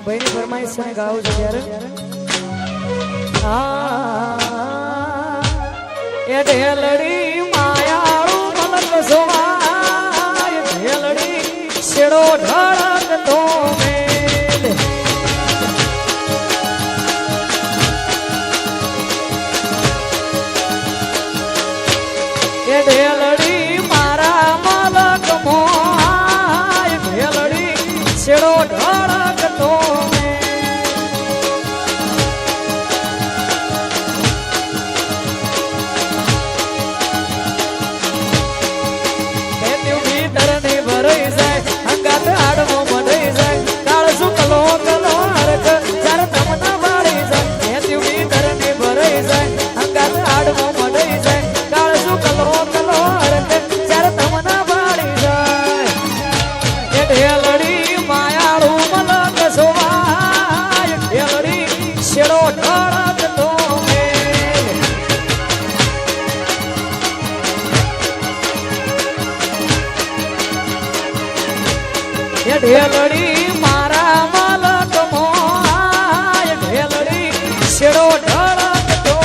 ભાઈની ફરમાઈશ છે ગાવું છે ત્યારે એ ઢેલડી માયાળું મલક સોવાય ઢેલડી શેડો ઢળકતો મેલ એ ઢેલડી મારા મલક મોય ઢેલડી શેડો ઢળકતો ઢેલડી મારા મલક મોય ઢેલડી શેડો ઢળકતો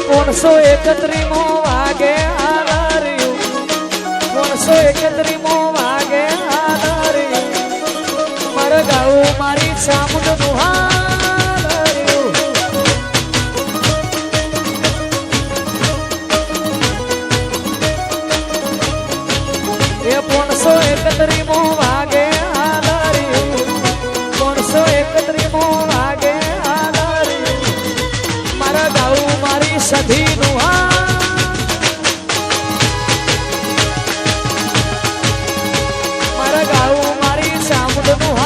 કોણસો 31મો વાગે આદર્યું 31મો વાગે આદર્યું મારે ગાવું મારી ચામુંડનું હાદર્યું એ 31મો વાગે આદર્યું 31મો વાગે આદર્યું મારે ગાવું મારી સધીનું મારા ગાવું મારી ચામુંડનું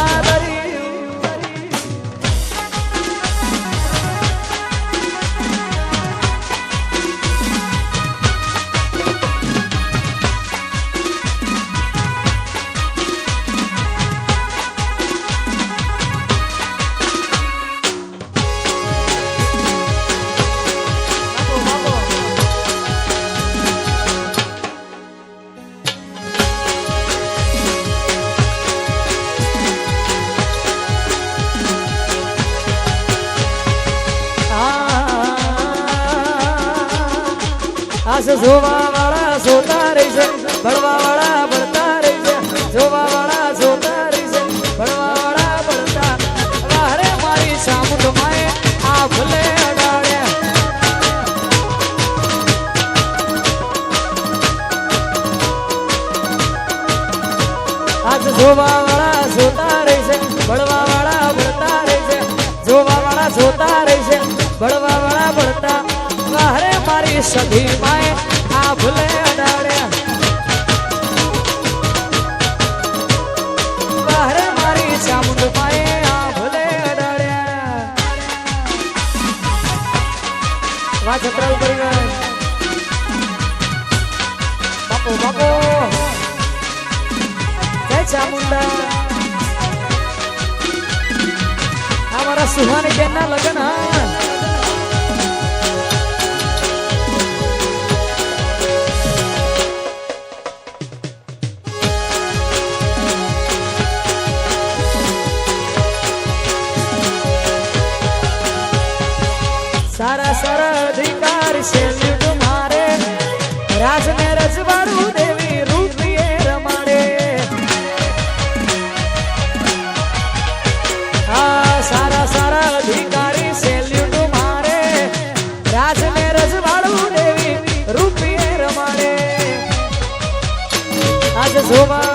આસ જોવા વાળા જોતા રહી છે ભણવા વાળા ભણતા રહી છે જોવા વાળા જોતા રહી છે ભણવા વાળા ભણતા વારે મારી ચામુંડ માએ આ ભલે અડાડ્યા આસ જોવા વાળા જોતા રહી છે ભણવા વાળા ભણતા રહી છે જોવા વાળા જોતા રહી છે ભણવા વાળા ભણતા વારે મારી સધી માએ આ ભલે અડાડ્યા વારે મારી ચામુંડ માએ આ ભલે અડાડ્યા વા છત્રાલ પરિવાર બાપો બાપો જય ચામુંડા અમારા સુહાની બેનના લગ્ન હા सारा सारा अधिकार से युग मारे राज ने रजवाड़ू देवी रूपिये रमाड़े हाँ सारा सारा अधिकारी से युग मारे राज ने रजवाड़ू देवी रूपिये रमाड़े आज जोवा